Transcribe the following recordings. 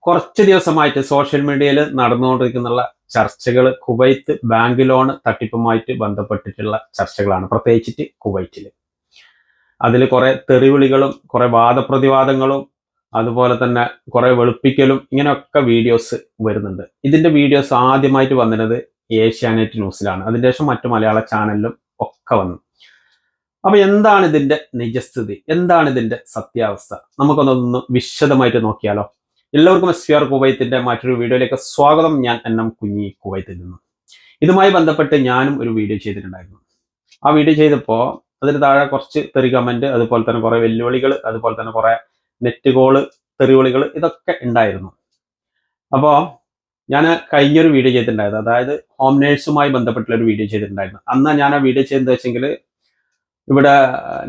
കുറച്ച് ദിവസമായിട്ട് സോഷ്യൽ മീഡിയയിൽ നടന്നുകൊണ്ടിരിക്കുന്ന ചർച്ചകൾ കുവൈത്ത് ബാങ്ക് ലോൺ തട്ടിപ്പുമായിട്ട് ബന്ധപ്പെട്ടിട്ടുള്ള ചർച്ചകളാണ്, പ്രത്യേകിച്ചിട്ട് കുവൈറ്റിൽ. അതിൽ കുറെ തെറിവിളികളും കുറെ വാദപ്രതിവാദങ്ങളും അതുപോലെ തന്നെ കുറെ വെളുപ്പിക്കലും ഇങ്ങനെയൊക്കെ വീഡിയോസ് വരുന്നുണ്ട്. ഇതിന്റെ വീഡിയോസ് ആദ്യമായിട്ട് വന്നത് ഏഷ്യാനെറ്റ് ന്യൂസിലാണ്. അതിന് ശേഷം മറ്റു മലയാള ചാനലിലും ഒക്കെ വന്നു. അപ്പൊ എന്താണ് ഇതിന്റെ നിജസ്ഥിതി, എന്താണ് ഇതിന്റെ സത്യാവസ്ഥ, നമുക്കൊന്നൊന്ന് വിശദമായിട്ട് നോക്കിയാലോ. എല്ലാവർക്കും SVR കുവൈത്തിന്റെ മറ്റൊരു വീഡിയോയിലേക്ക് സ്വാഗതം. ഞാൻ NM കുഞ്ഞി, കുവൈത്തിൽ നിന്നും. ഇതുമായി ബന്ധപ്പെട്ട് ഞാനും ഒരു വീഡിയോ ചെയ്തിട്ടുണ്ടായിരുന്നു. ആ വീഡിയോ ചെയ്തപ്പോൾ അതിന് താഴെ കുറച്ച് തെറി കമന്റ്, അതുപോലെ തന്നെ കുറെ വെല്ലുവിളികൾ, അതുപോലെ തന്നെ കുറെ നെറ്റ് കോള്, തെറിവിളികൾ, ഇതൊക്കെ ഉണ്ടായിരുന്നു. അപ്പോൾ ഞാൻ കഴിഞ്ഞൊരു വീഡിയോ ചെയ്തിട്ടുണ്ടായിരുന്നു, അതായത് ഹോം നേഴ്സുമായി ബന്ധപ്പെട്ടുള്ള ഒരു വീഡിയോ ചെയ്തിട്ടുണ്ടായിരുന്നു. അന്ന് ഞാൻ ആ വീഡിയോ ചെയ്തത് വെച്ചെങ്കിൽ, ഇവിടെ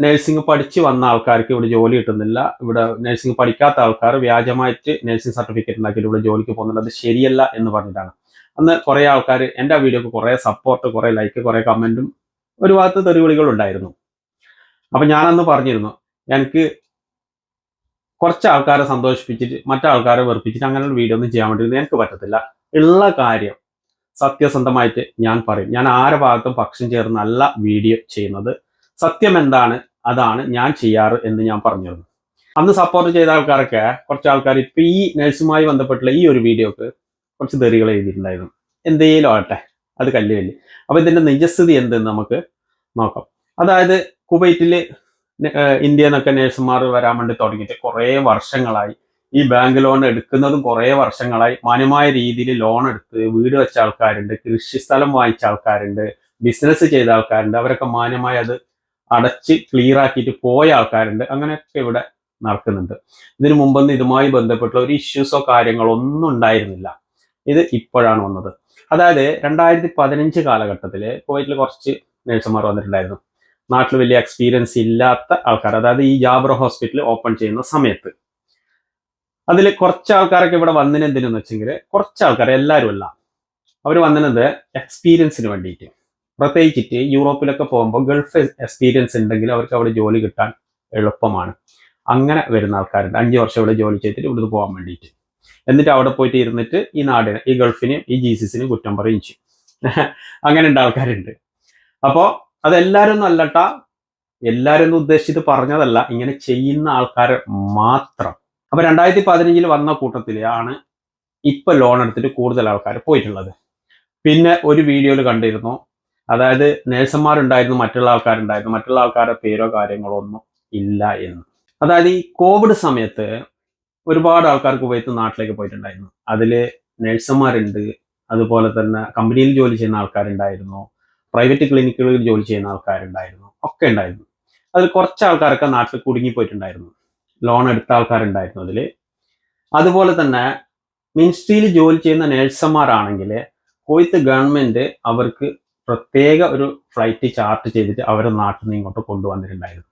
നഴ്സിംഗ് പഠിച്ച് വന്ന ആൾക്കാർക്ക് ഇവിടെ ജോലി കിട്ടുന്നില്ല, ഇവിടെ നഴ്സിംഗ് പഠിക്കാത്ത ആൾക്കാർ വ്യാജമായിട്ട് നഴ്സിംഗ് സർട്ടിഫിക്കറ്റ് ഉണ്ടാക്കിയിട്ട് ഇവിടെ ജോലിക്ക് പോകുന്നുണ്ട്, അത് ശരിയല്ല എന്ന് പറഞ്ഞിട്ടാണ്. അന്ന് കുറെ ആൾക്കാർ എൻ്റെ ആ വീഡിയോക്ക് കുറെ സപ്പോർട്ട്, കുറെ ലൈക്ക്, കുറെ കമന്റും ഒരു ഭാഗത്ത് തെറിവിളികളും ഉണ്ടായിരുന്നു. അപ്പൊ ഞാനന്ന് പറഞ്ഞിരുന്നു, എനിക്ക് കുറച്ച് ആൾക്കാരെ സന്തോഷിപ്പിച്ചിട്ട് മറ്റാൾക്കാരെ വെറുപ്പിച്ചിട്ട് അങ്ങനെ ഒരു വീഡിയോ ഒന്നും ചെയ്യാൻ വേണ്ടി എനിക്ക് പറ്റത്തില്ല. ഉള്ള കാര്യം സത്യസന്ധമായിട്ട് ഞാൻ പറയും. ഞാൻ ആരുടെ ഭാഗത്തും പക്ഷം ചേർന്നല്ല വീഡിയോ ചെയ്യുന്നത്. സത്യം എന്താണ് അതാണ് ഞാൻ ചെയ്യാറ് എന്ന് ഞാൻ പറഞ്ഞിരുന്നു. അന്ന് സപ്പോർട്ട് ചെയ്ത ആൾക്കാരൊക്കെ കുറച്ച് ആൾക്കാർ ഇപ്പൊ ഈ നഴ്സുമായി ബന്ധപ്പെട്ടുള്ള ഈ ഒരു വീഡിയോക്ക് കുറച്ച് തെറികൾ എഴുതിയിട്ടുണ്ടായിരുന്നു. എന്തേലും ആകട്ടെ, അത് കല്ലുകല്ല്. അപ്പൊ ഇതിന്റെ നിജസ്ഥിതി എന്തെന്ന് നമുക്ക് നോക്കാം. അതായത് കുവൈറ്റില് ഇന്ത്യയിൽ നിന്നൊക്കെ നഴ്സുമാർ വരാൻ വേണ്ടി തുടങ്ങിയിട്ട് കുറേ വർഷങ്ങളായി. ഈ ബാങ്ക് ലോൺ എടുക്കുന്നതും കുറേ വർഷങ്ങളായി. മാന്യമായ രീതിയിൽ ലോൺ എടുത്ത് വീട് വെച്ച ആൾക്കാരുണ്ട്, കൃഷിസ്ഥലം വാങ്ങിച്ച ആൾക്കാരുണ്ട്, ബിസിനസ് ചെയ്ത ആൾക്കാരുണ്ട്. അവരൊക്കെ മാന്യമായി അത് അടച്ച് ക്ലിയർ ആക്കിയിട്ട് പോയ ആൾക്കാരുണ്ട്. അങ്ങനെയൊക്കെ ഇവിടെ നടക്കുന്നുണ്ട്. ഇതിനു മുമ്പൊന്നും ഇതുമായി ബന്ധപ്പെട്ടുള്ള ഒരു ഇഷ്യൂസോ കാര്യങ്ങളോ ഒന്നും ഉണ്ടായിരുന്നില്ല. ഇത് ഇപ്പോഴാണ് വന്നത്. അതായത് 2015 കാലഘട്ടത്തില് കുവൈറ്റിൽ കുറച്ച് നഴ്സുമാർ വന്നിട്ടുണ്ടായിരുന്നു. നാട്ടിൽ വലിയ എക്സ്പീരിയൻസ് ഇല്ലാത്ത ആൾക്കാർ, അതായത് ഈ ജാബ്ര ഹോസ്പിറ്റൽ ഓപ്പൺ ചെയ്യുന്ന സമയത്ത് അതിൽ കുറച്ച് ആൾക്കാരൊക്കെ ഇവിടെ വന്നതിന് എന്തിനെന്ന് വെച്ചെങ്കിൽ, കുറച്ച് ആൾക്കാർ, എല്ലാവരും അല്ല, അവർ വന്നത് എക്സ്പീരിയൻസിന് വേണ്ടിയിട്ട്. പ്രത്യേകിച്ചിട്ട് യൂറോപ്പിലൊക്കെ പോകുമ്പോൾ ഗൾഫ് എക്സ്പീരിയൻസ് ഉണ്ടെങ്കിൽ അവർക്ക് അവിടെ ജോലി കിട്ടാൻ എളുപ്പമാണ്. അങ്ങനെ വരുന്ന ആൾക്കാരുണ്ട്. 5 വർഷം ഇവിടെ ജോലി ചെയ്തിട്ട് ഇവിടുന്ന് പോകാൻ വേണ്ടിയിട്ട്. എന്നിട്ട് അവിടെ പോയിട്ട് ഇരുന്നിട്ട് ഈ നാടിനെ, ഈ ഗൾഫിനെയും ഈ GCCനെയും കുറ്റം പറയും ചെയ്യും. അങ്ങനെ ഉണ്ട് ആൾക്കാരുണ്ട്. അപ്പോൾ അതെല്ലാവരും ഒന്നും അല്ലട്ടാ, എല്ലാവരും ഒന്നും ഉദ്ദേശിച്ചിട്ട് പറഞ്ഞതല്ല, ഇങ്ങനെ ചെയ്യുന്ന ആൾക്കാർ മാത്രം. അപ്പൊ 2015 വന്ന കൂട്ടത്തിലാണ് ഇപ്പൊ ലോൺ എടുത്തിട്ട് കൂടുതൽ ആൾക്കാർ പോയിട്ടുള്ളത്. പിന്നെ ഒരു വീഡിയോയിൽ കണ്ടിരുന്നു, അതായത് നേഴ്സുമാരുണ്ടായിരുന്നു, മറ്റുള്ള ആൾക്കാരുണ്ടായിരുന്നു, മറ്റുള്ള ആൾക്കാരുടെ പേരോ കാര്യങ്ങളോ ഒന്നും ഇല്ല എന്ന്. അതായത് ഈ കോവിഡ് സമയത്ത് ഒരുപാട് ആൾക്കാർ കുവൈത്ത് നാട്ടിലേക്ക് പോയിട്ടുണ്ടായിരുന്നു. അതില് നേഴ്സുമാരുണ്ട്, അതുപോലെ തന്നെ കമ്പനിയിൽ ജോലി ചെയ്യുന്ന ആൾക്കാരുണ്ടായിരുന്നു, പ്രൈവറ്റ് ക്ലിനിക്കുകളിൽ ജോലി ചെയ്യുന്ന ആൾക്കാരുണ്ടായിരുന്നു, ഒക്കെ ഉണ്ടായിരുന്നു. അതിൽ കുറച്ച് ആൾക്കാരൊക്കെ നാട്ടിൽ കുടുങ്ങിപ്പോയിട്ടുണ്ടായിരുന്നു. ലോൺ എടുത്ത ആൾക്കാരുണ്ടായിരുന്നു അതിൽ. അതുപോലെ തന്നെ മിനിസ്ട്രിയിൽ ജോലി ചെയ്യുന്ന നേഴ്സുമാരാണെങ്കിൽ കുവൈത്ത് ഗവൺമെന്റ് അവർക്ക് പ്രത്യേക ഒരു ഫ്ലൈറ്റ് ചാർട്ട് ചെയ്തിട്ട് അവരെ നാട്ടിൽ നിന്ന് ഇങ്ങോട്ട് കൊണ്ടുവന്നിട്ടുണ്ടായിരുന്നു.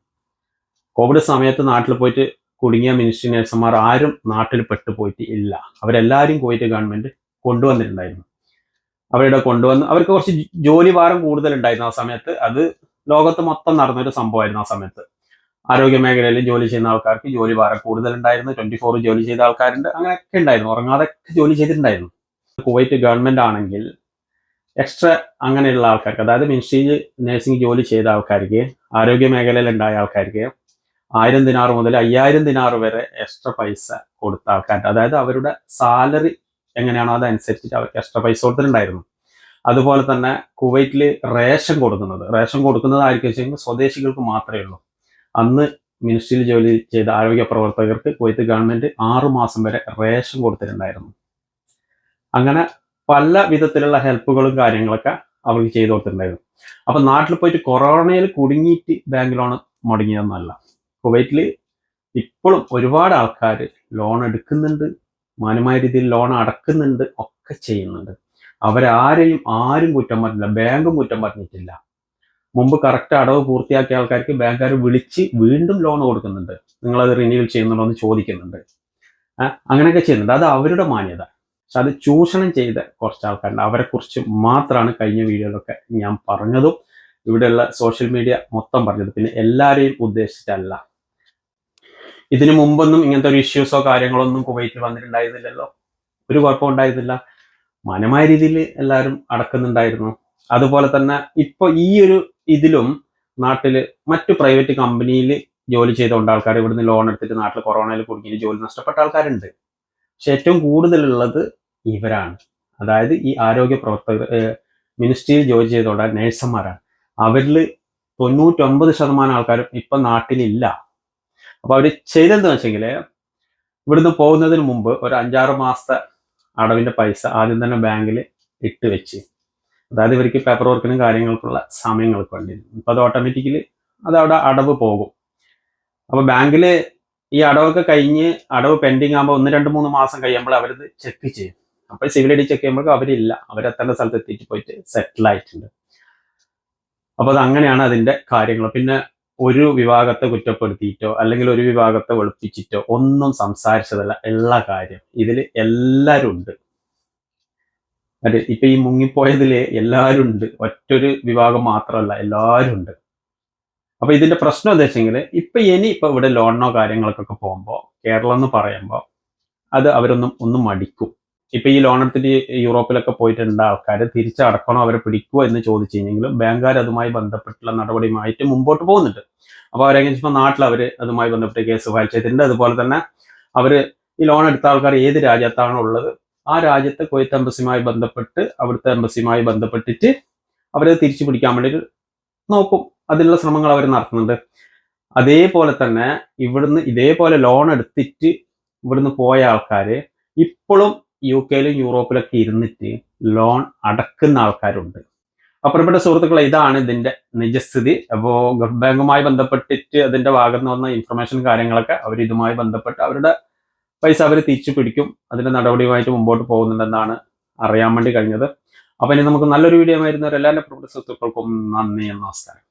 കോവിഡ് സമയത്ത് നാട്ടിൽ പോയിട്ട് കുടുങ്ങിയ മിനിസ്ട്രി നേഴ്സുമാർ ആരും നാട്ടിൽ പെട്ടുപോയിട്ട് ഇല്ല. അവരെല്ലാവരും കുവൈറ്റ് ഗവൺമെന്റ് കൊണ്ടുവന്നിട്ടുണ്ടായിരുന്നു. അവരുടെ കൊണ്ടുവന്ന് അവർക്ക് കുറച്ച് ജോലി ഭാരം കൂടുതലുണ്ടായിരുന്നു ആ സമയത്ത്. അത് ലോകത്ത് മൊത്തം നടന്നൊരു സംഭവമായിരുന്നു ആ സമയത്ത്. ആരോഗ്യ മേഖലയിൽ ജോലി ചെയ്യുന്ന ആൾക്കാർക്ക് ജോലി ഭാരം കൂടുതലുണ്ടായിരുന്നു. 24 ജോലി ചെയ്ത ആൾക്കാരുണ്ട്, അങ്ങനെയൊക്കെ ഉണ്ടായിരുന്നു. ഉറങ്ങാതെ ജോലി ചെയ്തിട്ടുണ്ടായിരുന്നു. കുവൈറ്റ് ഗവൺമെന്റ് ആണെങ്കിൽ എക്സ്ട്രാ അങ്ങനെയുള്ള ആൾക്കാർക്ക്, അതായത് മിനിസ്ട്രിയിൽ നഴ്സിംഗ് ജോലി ചെയ്ത ആൾക്കാർക്ക്, ആരോഗ്യ മേഖലയിൽ ഉണ്ടായ ആൾക്കാർക്ക് 1000 ദിനാർ മുതൽ 5000 ദിനാർ വരെ എക്സ്ട്രാ പൈസ കൊടുത്ത ആൾക്കാർക്ക്, അതായത് അവരുടെ സാലറി എങ്ങനെയാണോ അതനുസരിച്ചിട്ട് അവർക്ക് എക്സ്ട്രാ പൈസ കൊടുത്തിട്ടുണ്ടായിരുന്നു. അതുപോലെ തന്നെ കുവൈറ്റിൽ റേഷൻ കൊടുക്കുന്നത് ആയിരിക്കും വെച്ചെങ്കിൽ സ്വദേശികൾക്ക് മാത്രമേ ഉള്ളൂ. അന്ന് മിനിസ്ട്രിയിൽ ജോലി ചെയ്ത ആരോഗ്യ പ്രവർത്തകർക്ക് കുവൈത്ത് ഗവൺമെന്റ് 6 മാസം വരെ റേഷൻ കൊടുത്തിട്ടുണ്ടായിരുന്നു. അങ്ങനെ പല വിധത്തിലുള്ള ഹെൽപ്പുകളും കാര്യങ്ങളൊക്കെ അവർക്ക് ചെയ്തു കൊടുത്തിട്ടുണ്ടായിരുന്നു. അപ്പൊ നാട്ടിൽ പോയിട്ട് കൊറോണയിൽ കുടുങ്ങിയിട്ട് ബാങ്ക് ലോൺ മുടങ്ങിയൊന്നുമല്ല. കുവൈറ്റിൽ ഇപ്പോഴും ഒരുപാട് ആൾക്കാർ ലോൺ എടുക്കുന്നുണ്ട്, മാന്യമായ രീതിയിൽ ലോൺ അടക്കുന്നുണ്ട്, ഒക്കെ ചെയ്യുന്നുണ്ട്. ആരും കുറ്റം പറഞ്ഞില്ല, ബാങ്കും കുറ്റം പറഞ്ഞിട്ടില്ല. മുമ്പ് കറക്റ്റ് അടവ് പൂർത്തിയാക്കിയ ആൾക്കാർക്ക് ബാങ്കുകാർ വിളിച്ച് വീണ്ടും ലോൺ കൊടുക്കുന്നുണ്ട്, നിങ്ങളത് റിന്യൂവൽ ചെയ്യുന്നുണ്ടോ എന്ന് ചോദിക്കുന്നുണ്ട്. അങ്ങനെയൊക്കെ ചെയ്യുന്നുണ്ട്. അത് അവരുടെ മാന്യത. പക്ഷെ അത് ചൂഷണം ചെയ്ത കുറച്ച് ആൾക്കാരുണ്ട്. അവരെ കുറിച്ച് മാത്രമാണ് കഴിഞ്ഞ വീഡിയോയിലൊക്കെ ഞാൻ പറഞ്ഞതും ഇവിടെയുള്ള സോഷ്യൽ മീഡിയ മൊത്തം പറഞ്ഞത്. പിന്നെ എല്ലാവരെയും ഉദ്ദേശിച്ചിട്ടല്ല. ഇതിനു മുമ്പൊന്നും ഇങ്ങനത്തെ ഒരു ഇഷ്യൂസോ കാര്യങ്ങളൊന്നും കുവൈറ്റിൽ വന്നിട്ടുണ്ടായിരുന്നില്ലല്ലോ. ഒരു കുഴപ്പം ഉണ്ടായിരുന്നില്ല. മാന്യമായ രീതിയിൽ എല്ലാവരും അടക്കുന്നുണ്ടായിരുന്നു. അതുപോലെ തന്നെ ഇപ്പൊ ഈ ഒരു ഇതിലും നാട്ടില് മറ്റു പ്രൈവറ്റ് കമ്പനിയിൽ ജോലി ചെയ്തുകൊണ്ട് ആൾക്കാർ ഇവിടുന്ന് ലോൺ എടുത്തിട്ട് നാട്ടിൽ കൊറോണയിൽ കുടുങ്ങിയിട്ട് ജോലി നഷ്ടപ്പെട്ട ആൾക്കാരുണ്ട്. പക്ഷെ ഏറ്റവും കൂടുതലുള്ളത് ഇവരാണ്. അതായത് ഈ ആരോഗ്യ പ്രവർത്തകർ, മിനിസ്ട്രിയിൽ ജോലി ചെയ്തുകൊണ്ട് നഴ്സുമാരാണ്. അവരിൽ 99% ആൾക്കാരും ഇപ്പൊ നാട്ടിലില്ല. അപ്പൊ അവര് ചെയ്തെന്താ വെച്ചെങ്കിൽ, ഇവിടുന്ന് പോകുന്നതിന് മുമ്പ് ഒരു 5-6 മാസത്തെ അടവിന്റെ പൈസ ആദ്യം തന്നെ ബാങ്കിൽ ഇട്ട് വെച്ച്, അതായത് ഇവർക്ക് പേപ്പർ വർക്കിനും കാര്യങ്ങൾക്കുള്ള സമയങ്ങൾക്ക് വേണ്ടി. ഇപ്പൊ അത് ഓട്ടോമാറ്റിക്കലി അത് അവിടെ അടവ് പോകും. അപ്പൊ ബാങ്കില് ഈ അടവൊക്കെ കഴിഞ്ഞ് അടവ് പെൻഡിങ് ആകുമ്പോൾ 1-2-3 മാസം കഴിയുമ്പോൾ അവരത് ചെക്ക് ചെയ്യും. അപ്പൊ സിവിൽ ഐ ഡി ചെക്ക് ചെയ്യുമ്പോൾ അവരില്ല, അവരെത്തേണ്ട സ്ഥലത്ത് എത്തിയിട്ട് പോയിട്ട് സെറ്റിൽ ആയിട്ടുണ്ട്. അപ്പൊ അത് അങ്ങനെയാണ് അതിന്റെ കാര്യങ്ങൾ. പിന്നെ ഒരു വിഭാഗത്തെ കുറ്റപ്പെടുത്തിയിട്ടോ അല്ലെങ്കിൽ ഒരു വിഭാഗത്തെ വെളുപ്പിച്ചിട്ടോ ഒന്നും സംസാരിച്ചതല്ല എല്ലാ കാര്യം. ഇതിൽ എല്ലാവരും ഉണ്ട്. അതെ, ഇപ്പൊ ഈ മുങ്ങിപ്പോയതില് എല്ലാവരും ഉണ്ട്. ഒറ്റൊരു വിഭാഗം മാത്രമല്ല, എല്ലാവരും ഉണ്ട്. അപ്പൊ ഇതിന്റെ പ്രശ്നം എന്താ വെച്ചെങ്കിൽ, ഇപ്പൊ ഇവിടെ ലോണിനോ കാര്യങ്ങൾക്കൊക്കെ പോകുമ്പോൾ കേരളം എന്ന് പറയുമ്പോൾ അത് അവരൊന്നും മടിക്കും. ഇപ്പൊ ഈ ലോൺ എടുത്തിട്ട് യൂറോപ്പിലൊക്കെ പോയിട്ടുണ്ട് ആൾക്കാർ തിരിച്ചടക്കണോ അവരെ പിടിക്കുമോ എന്ന് ചോദിച്ചു കഴിഞ്ഞെങ്കിലും ബാങ്കുകാർ അതുമായി ബന്ധപ്പെട്ടുള്ള നടപടിയുമായിട്ട് മുമ്പോട്ട് പോകുന്നുണ്ട്. അപ്പൊ അവരെങ്ങനെ നാട്ടിൽ അവര് അതുമായി ബന്ധപ്പെട്ട് കേസ് ഫയൽ ചെയ്തിട്ടുണ്ട്. അതുപോലെ തന്നെ അവര് ഈ ലോൺ എടുത്ത ആൾക്കാർ ഏത് രാജ്യത്താണോ ഉള്ളത് ആ രാജ്യത്തെ കുവൈത്ത് എംബസിയുമായി ബന്ധപ്പെട്ട് അവിടുത്തെ എംബസിയുമായി ബന്ധപ്പെട്ടിട്ട് അവരെ തിരിച്ചു പിടിക്കാൻ വേണ്ടി നോക്കും. അതിനുള്ള ശ്രമങ്ങൾ അവർ നടത്തുന്നുണ്ട്. അതേപോലെ തന്നെ ഇവിടുന്ന് ഇതേപോലെ ലോൺ എടുത്തിട്ട് ഇവിടുന്ന് പോയ ആൾക്കാര് ഇപ്പോഴും UK-ലും യൂറോപ്പിലൊക്കെ ഇരുന്നിട്ട് ലോൺ അടക്കുന്ന ആൾക്കാരുണ്ട്. അപ്പുറപ്പെട്ട സുഹൃത്തുക്കളെ, ഇതാണ് ഇതിന്റെ നിജസ്ഥിതി. അപ്പോൾ ഗൾഫ് ബാങ്കുമായി ബന്ധപ്പെട്ടിട്ട് അതിന്റെ ഭാഗത്ത് നിന്ന് വന്ന ഇൻഫർമേഷൻ കാര്യങ്ങളൊക്കെ അവർ ഇതുമായി ബന്ധപ്പെട്ട് അവരുടെ പൈസ അവർ തിരിച്ചു പിടിക്കും. അതിന്റെ നടപടിയുമായിട്ട് മുമ്പോട്ട് പോകുന്നുണ്ടെന്നാണ് അറിയാൻ വേണ്ടി കഴിഞ്ഞത്. അപ്പൊ ഇനി നമുക്ക് നല്ലൊരു വീഡിയോ ആയിരുന്നവർ എല്ലാവരുടെ സുഹൃത്തുക്കൾക്കും നന്ദി, നമസ്കാരം.